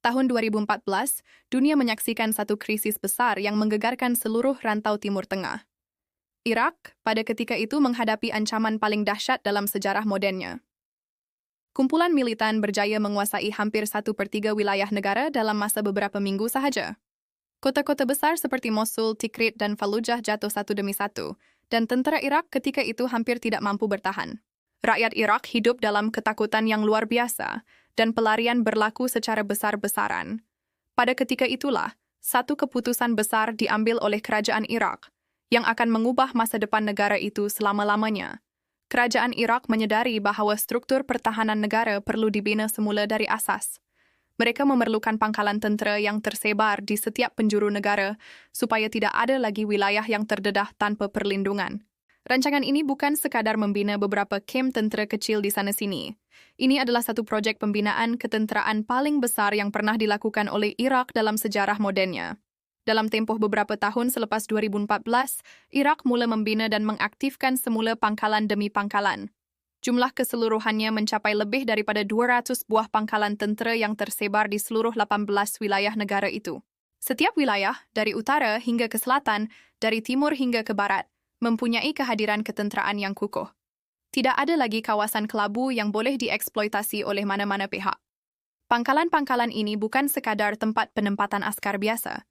Tahun 2014, dunia menyaksikan satu krisis besar yang menggegarkan seluruh rantau Timur Tengah. Irak pada ketika itu menghadapi ancaman paling dahsyat dalam sejarah modernnya. Kumpulan militan berjaya menguasai hampir 1/3 wilayah negara dalam masa beberapa minggu sahaja. Kota-kota besar seperti Mosul, Tikrit, dan Fallujah jatuh satu demi satu, dan tentera Irak ketika itu hampir tidak mampu bertahan. Rakyat Irak hidup dalam ketakutan yang luar biasa, dan pelarian berlaku secara besar-besaran. Pada ketika itulah, satu keputusan besar diambil oleh kerajaan Irak, yang akan mengubah masa depan negara itu selama-lamanya. Kerajaan Irak menyadari bahwa struktur pertahanan negara perlu dibina semula dari asas. Mereka memerlukan pangkalan tentera yang tersebar di setiap penjuru negara supaya tidak ada lagi wilayah yang terdedah tanpa perlindungan. Rancangan ini bukan sekadar membina beberapa kem tentera kecil di sana-sini. Ini adalah satu projek pembinaan ketenteraan paling besar yang pernah dilakukan oleh Irak dalam sejarah modernnya. Dalam tempoh beberapa tahun selepas 2014, Irak mula membina dan mengaktifkan semula pangkalan demi pangkalan. Jumlah keseluruhannya mencapai lebih daripada 200 buah pangkalan tentera yang tersebar di seluruh 18 wilayah negara itu. Setiap wilayah, dari utara hingga ke selatan, dari timur hingga ke barat, mempunyai kehadiran ketenteraan yang kukuh. Tidak ada lagi kawasan kelabu yang boleh dieksploitasi oleh mana-mana pihak. Pangkalan-pangkalan ini bukan sekadar tempat penempatan askar biasa.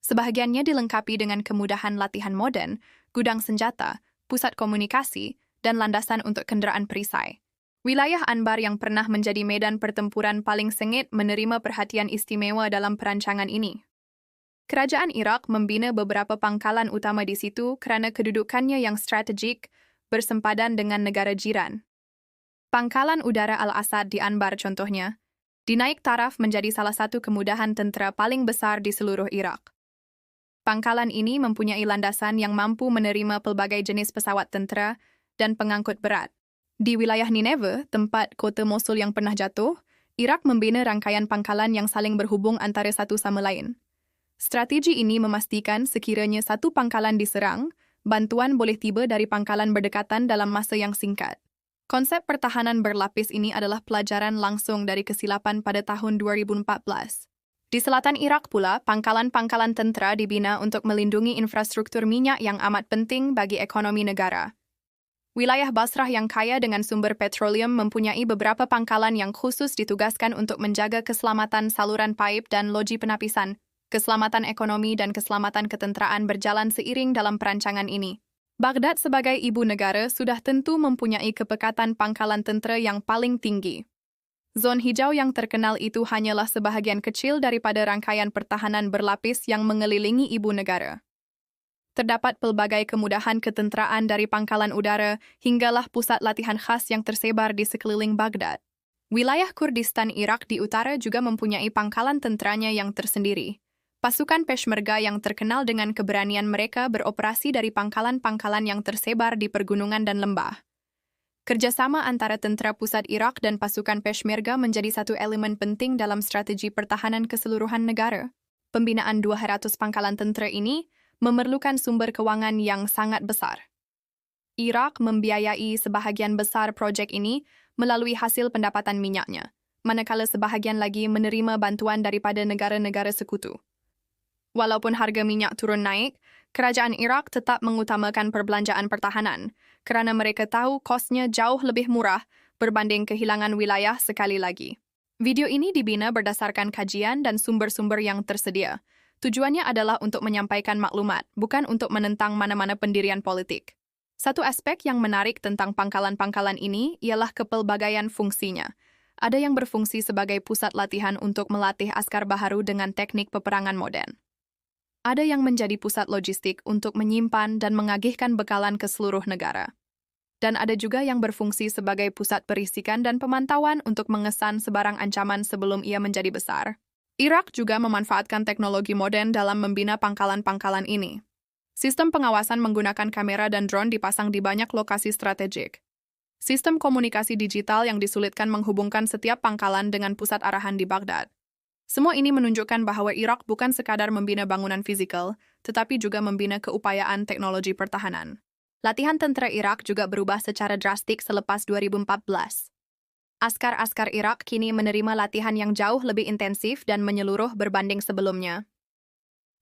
Sebahagiannya dilengkapi dengan kemudahan latihan modern, gudang senjata, pusat komunikasi, dan landasan untuk kenderaan perisai. Wilayah Anbar yang pernah menjadi medan pertempuran paling sengit menerima perhatian istimewa dalam perancangan ini. Kerajaan Irak membina beberapa pangkalan utama di situ kerana kedudukannya yang strategik bersempadan dengan negara jiran. Pangkalan udara Al-Asad di Anbar contohnya, dinaik taraf menjadi salah satu kemudahan tentera paling besar di seluruh Irak. Pangkalan ini mempunyai landasan yang mampu menerima pelbagai jenis pesawat tentera dan pengangkut berat. Di wilayah Nineveh, tempat kota Mosul yang pernah jatuh, Irak membina rangkaian pangkalan yang saling berhubung antara satu sama lain. Strategi ini memastikan sekiranya satu pangkalan diserang, bantuan boleh tiba dari pangkalan berdekatan dalam masa yang singkat. Konsep pertahanan berlapis ini adalah pelajaran langsung dari kesilapan pada tahun 2014. Di selatan Irak pula, pangkalan-pangkalan tentera dibina untuk melindungi infrastruktur minyak yang amat penting bagi ekonomi negara. Wilayah Basrah yang kaya dengan sumber petroleum mempunyai beberapa pangkalan yang khusus ditugaskan untuk menjaga keselamatan saluran paip dan loji penapisan. Keselamatan ekonomi dan keselamatan ketenteraan berjalan seiring dalam perancangan ini. Baghdad sebagai ibu negara sudah tentu mempunyai kepekatan pangkalan tentera yang paling tinggi. Zon hijau yang terkenal itu hanyalah sebahagian kecil daripada rangkaian pertahanan berlapis yang mengelilingi ibu negara. Terdapat pelbagai kemudahan ketenteraan dari pangkalan udara hinggalah pusat latihan khas yang tersebar di sekeliling Baghdad. Wilayah Kurdistan Irak di utara juga mempunyai pangkalan tenteranya yang tersendiri. Pasukan Peshmerga yang terkenal dengan keberanian mereka beroperasi dari pangkalan-pangkalan yang tersebar di pergunungan dan lembah. Kerjasama antara tentera pusat Irak dan pasukan Peshmerga menjadi satu elemen penting dalam strategi pertahanan keseluruhan negara. Pembinaan 200 pangkalan tentera ini memerlukan sumber kewangan yang sangat besar. Irak membiayai sebahagian besar projek ini melalui hasil pendapatan minyaknya, manakala sebahagian lagi menerima bantuan daripada negara-negara sekutu. Walaupun harga minyak turun naik, kerajaan Irak tetap mengutamakan perbelanjaan pertahanan kerana mereka tahu kosnya jauh lebih murah berbanding kehilangan wilayah sekali lagi. Video ini dibina berdasarkan kajian dan sumber-sumber yang tersedia. Tujuannya adalah untuk menyampaikan maklumat, bukan untuk menentang mana-mana pendirian politik. Satu aspek yang menarik tentang pangkalan-pangkalan ini ialah kepelbagaian fungsinya. Ada yang berfungsi sebagai pusat latihan untuk melatih askar baharu dengan teknik peperangan modern. Ada yang menjadi pusat logistik untuk menyimpan dan mengagihkan bekalan ke seluruh negara. Dan ada juga yang berfungsi sebagai pusat perisikan dan pemantauan untuk mengesan sebarang ancaman sebelum ia menjadi besar. Irak juga memanfaatkan teknologi modern dalam membina pangkalan-pangkalan ini. Sistem pengawasan menggunakan kamera dan drone dipasang di banyak lokasi strategik. Sistem komunikasi digital yang disulitkan menghubungkan setiap pangkalan dengan pusat arahan di Baghdad. Semua ini menunjukkan bahwa Irak bukan sekadar membina bangunan fisikal, tetapi juga membina keupayaan teknologi pertahanan. Latihan tentera Irak juga berubah secara drastik selepas 2014. Askar-askar Irak kini menerima latihan yang jauh lebih intensif dan menyeluruh berbanding sebelumnya.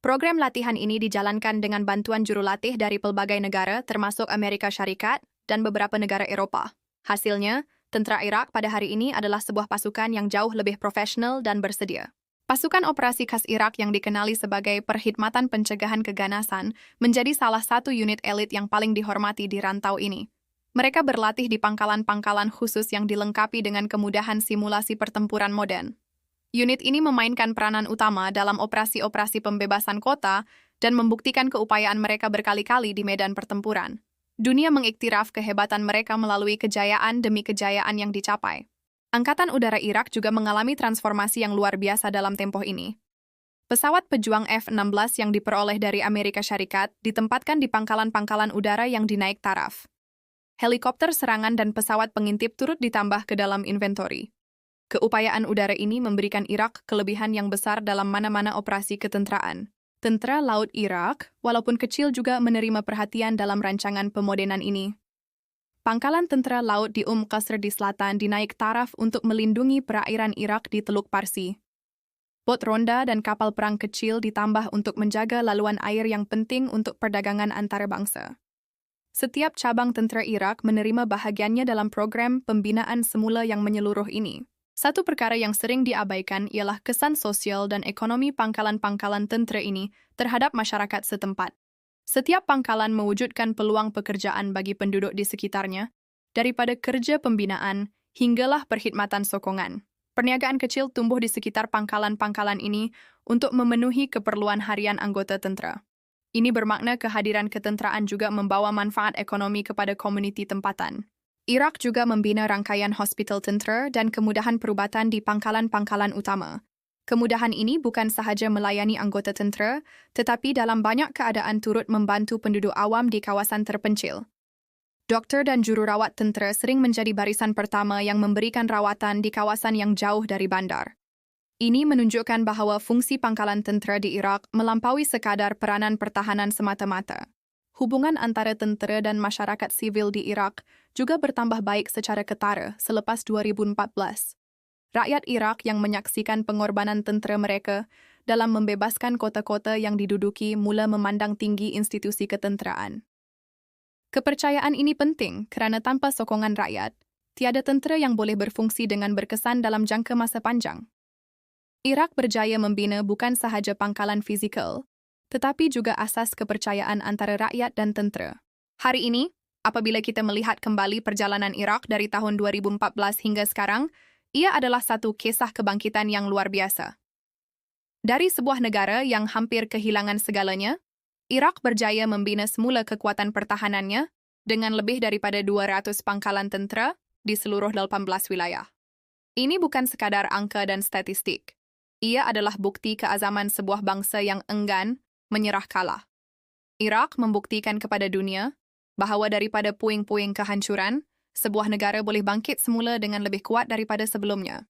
Program latihan ini dijalankan dengan bantuan jurulatih dari pelbagai negara termasuk Amerika Syarikat dan beberapa negara Eropa. Hasilnya, tentara Irak pada hari ini adalah sebuah pasukan yang jauh lebih profesional dan bersedia. Pasukan operasi khas Irak yang dikenali sebagai Perkhidmatan Pencegahan Keganasan menjadi salah satu unit elit yang paling dihormati di rantau ini. Mereka berlatih di pangkalan-pangkalan khusus yang dilengkapi dengan kemudahan simulasi pertempuran modern. Unit ini memainkan peranan utama dalam operasi-operasi pembebasan kota dan membuktikan keupayaan mereka berkali-kali di medan pertempuran. Dunia mengiktiraf kehebatan mereka melalui kejayaan demi kejayaan yang dicapai. Angkatan Udara Irak juga mengalami transformasi yang luar biasa dalam tempoh ini. Pesawat pejuang F-16 yang diperoleh dari Amerika Syarikat ditempatkan di pangkalan-pangkalan udara yang dinaik taraf. Helikopter serangan dan pesawat pengintip turut ditambah ke dalam inventori. Keupayaan udara ini memberikan Irak kelebihan yang besar dalam mana-mana operasi ketenteraan. Tentara Laut Irak, walaupun kecil juga menerima perhatian dalam rancangan pemodenan ini. Pangkalan tentara laut di Qasr di selatan dinaik taraf untuk melindungi perairan Irak di Teluk Parsi. Bot ronda dan kapal perang kecil ditambah untuk menjaga laluan air yang penting untuk perdagangan antara bangsa. Setiap cabang tentera Irak menerima bahagiannya dalam program pembinaan semula yang menyeluruh ini. Satu perkara yang sering diabaikan ialah kesan sosial dan ekonomi pangkalan-pangkalan tentera ini terhadap masyarakat setempat. Setiap pangkalan mewujudkan peluang pekerjaan bagi penduduk di sekitarnya, daripada kerja pembinaan hinggalah perkhidmatan sokongan. Perniagaan kecil tumbuh di sekitar pangkalan-pangkalan ini untuk memenuhi keperluan harian anggota tentera. Ini bermakna kehadiran ketenteraan juga membawa manfaat ekonomi kepada komuniti tempatan. Irak juga membina rangkaian hospital tentera dan kemudahan perubatan di pangkalan-pangkalan utama. Kemudahan ini bukan sahaja melayani anggota tentera, tetapi dalam banyak keadaan turut membantu penduduk awam di kawasan terpencil. Doktor dan jururawat tentera sering menjadi barisan pertama yang memberikan rawatan di kawasan yang jauh dari bandar. Ini menunjukkan bahawa fungsi pangkalan tentera di Irak melampaui sekadar peranan pertahanan semata-mata. Hubungan antara tentera dan masyarakat sivil di Irak juga bertambah baik secara ketara selepas 2014. Rakyat Irak yang menyaksikan pengorbanan tentera mereka dalam membebaskan kota-kota yang diduduki mula memandang tinggi institusi ketenteraan. Kepercayaan ini penting kerana tanpa sokongan rakyat, tiada tentera yang boleh berfungsi dengan berkesan dalam jangka masa panjang. Irak berjaya membina bukan sahaja pangkalan fizikal, tetapi juga asas kepercayaan antara rakyat dan tentera. Hari ini, apabila kita melihat kembali perjalanan Irak dari tahun 2014 hingga sekarang, ia adalah satu kisah kebangkitan yang luar biasa. Dari sebuah negara yang hampir kehilangan segalanya, Irak berjaya membina semula kekuatan pertahanannya dengan lebih daripada 200 pangkalan tentera di seluruh 18 wilayah. Ini bukan sekadar angka dan statistik. Ia adalah bukti keazaman sebuah bangsa yang enggan menyerah kalah. Irak membuktikan kepada dunia bahawa daripada puing-puing kehancuran, sebuah negara boleh bangkit semula dengan lebih kuat daripada sebelumnya.